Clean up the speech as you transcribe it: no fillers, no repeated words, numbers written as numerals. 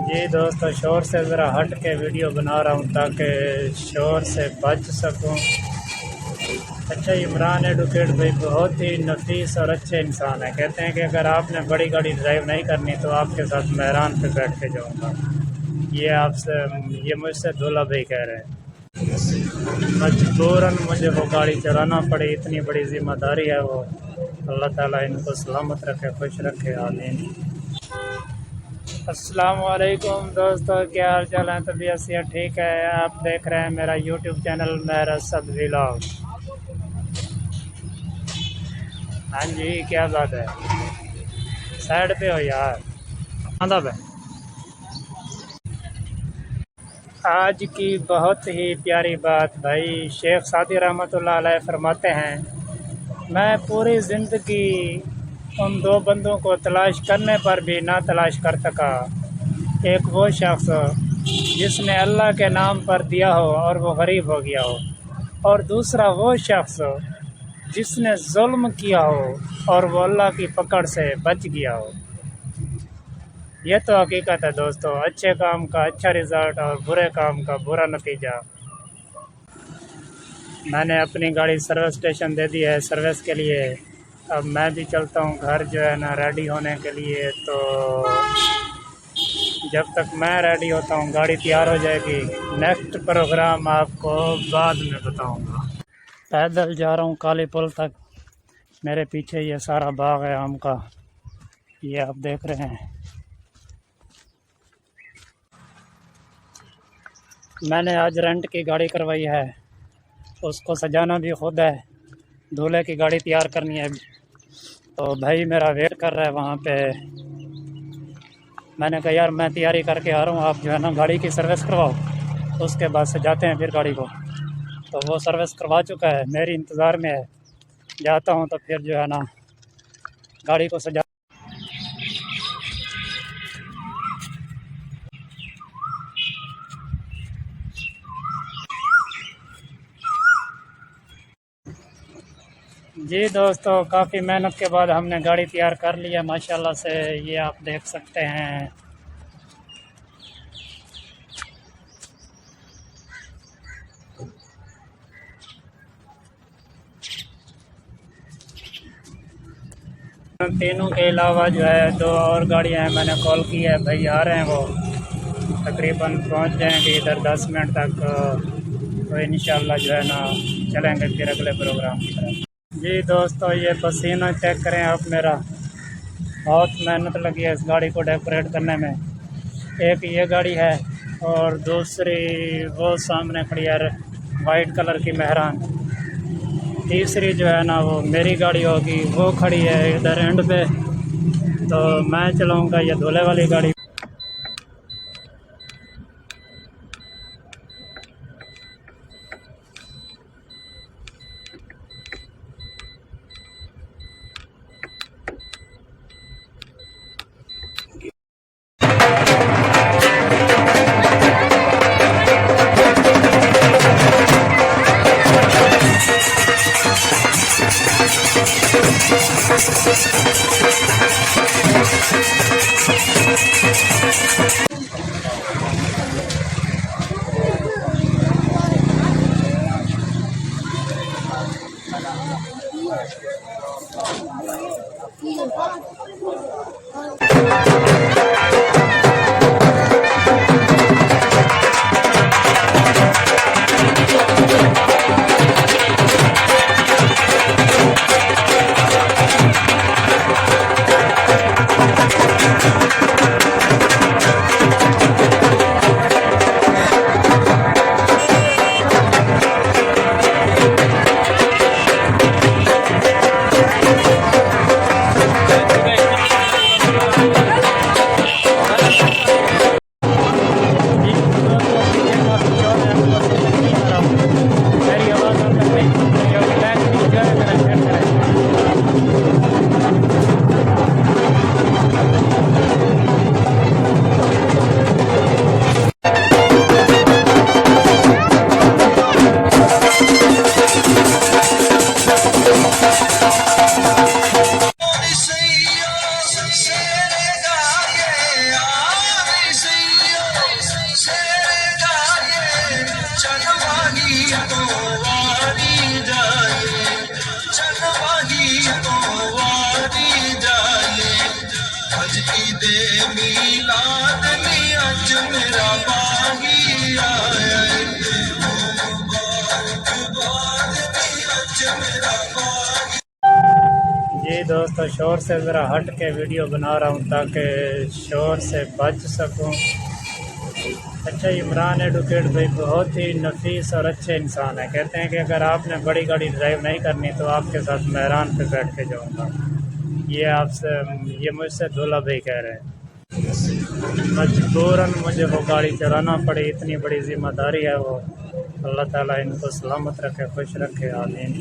जी दोस्तों, शोर से ज़रा हट के वीडियो बना रहा हूँ ताकि शोर से बच सकूँ। अच्छा, इमरान एडवोकेट भाई बहुत ही नफीस और अच्छे इंसान है। कहते हैं कि अगर आपने बड़ी गाड़ी ड्राइव नहीं करनी तो आपके साथ मेहरान पे बैठ के जाऊँगा। ये मुझसे दूल्हा भाई कह रहे हैं। मजबूरन मुझे वो गाड़ी चलाना पड़ी, इतनी बड़ी जिम्मेदारी है वो। अल्लाह ताला इनको सलामत रखे, खुश रखे, आमीन। अस्सलाम वालेकुम दोस्तों, क्या हाल चाल है? तबीयत से ठीक है? आप देख रहे हैं मेरा यूट्यूब चैनल मेरा सब व्लॉग। हाँ जी, क्या बात है? साइड पे हो यार। मतलब आज की बहुत ही प्यारी बात भाई, शेख सादी रहमतुल्लाह अलैह फरमाते हैं, मैं पूरी ज़िंदगी उन दो बंदों को तलाश करने पर भी ना तलाश कर सका। एक वो शख्स जिसने अल्लाह के नाम पर दिया हो और वो गरीब हो गया हो, और दूसरा वो शख्स जिसने जुल्म किया हो और वो अल्लाह की पकड़ से बच गया हो। ये तो हकीकत है दोस्तों, अच्छे काम का अच्छा रिज़ल्ट और बुरे काम का बुरा नतीजा। मैंने अपनी गाड़ी सर्विस स्टेशन दे दी है सर्विस के लिए। अब मैं भी चलता हूँ घर जो है ना रेडी होने के लिए। तो जब तक मैं रेडी होता हूँ गाड़ी तैयार हो जाएगी। नेक्स्ट प्रोग्राम आपको बाद में बताऊँगा। पैदल जा रहा हूँ काली पुल तक। मेरे पीछे ये सारा बाग है आम का, ये आप देख रहे हैं। मैंने आज रेंट की गाड़ी करवाई है, उसको सजाना भी खुद है, दूल्हे की गाड़ी तैयार करनी है। तो भाई मेरा वेट कर रहा है वहाँ पे। मैंने कहा यार मैं तैयारी करके आ रहा हूँ, आप जो है ना गाड़ी की सर्विस करवाओ, उसके बाद सजाते हैं फिर गाड़ी को। तो वो सर्विस करवा चुका है, मेरी इंतज़ार में है। जाता हूँ तो फिर जो है ना गाड़ी को सजा। जी दोस्तों, काफ़ी मेहनत के बाद हमने गाड़ी तैयार कर ली है माशाल्लाह से, ये आप देख सकते हैं। तीनों के अलावा जो है दो और गाड़ियां हैं, मैंने कॉल की है, भाई आ रहे हैं वो। तकरीबन पहुंच जाएंगे इधर 10 मिनट तक। तो इंशाल्लाह जो है ना चलेंगे फिर अगले प्रोग्राम की तरफ। जी दोस्तों, ये पसीना चेक करें आप मेरा, बहुत मेहनत लगी है इस गाड़ी को डेकोरेट करने में। एक ये गाड़ी है और दूसरी वो सामने खड़ी है वाइट कलर की मेहरान। तीसरी जो है ना वो मेरी गाड़ी होगी, वो खड़ी है इधर एंड पे। तो मैं चलाऊंगा ये दूल्हे वाली गाड़ी। ईदे मीलाद नी अज मेरा बागी आया जी दोस्तों, शोर से ज़रा हट के वीडियो बना रहा हूँ ताकि शोर से बच सकूँ। अच्छा, इमरान एडवोकेट भाई बहुत ही नफीस और अच्छे इंसान है। कहते हैं कि अगर आपने बड़ी गाड़ी ड्राइव नहीं करनी तो आपके साथ मेहरान पे बैठ के जाऊँगा। ये मुझसे दूल्हा भाई कह रहे हैं। मजबूरन मुझे वो गाड़ी चलाना पड़ी, इतनी बड़ी जिम्मेदारी है वो। अल्लाह ताला इनको सलामत रखे, खुश रखे, आमीन।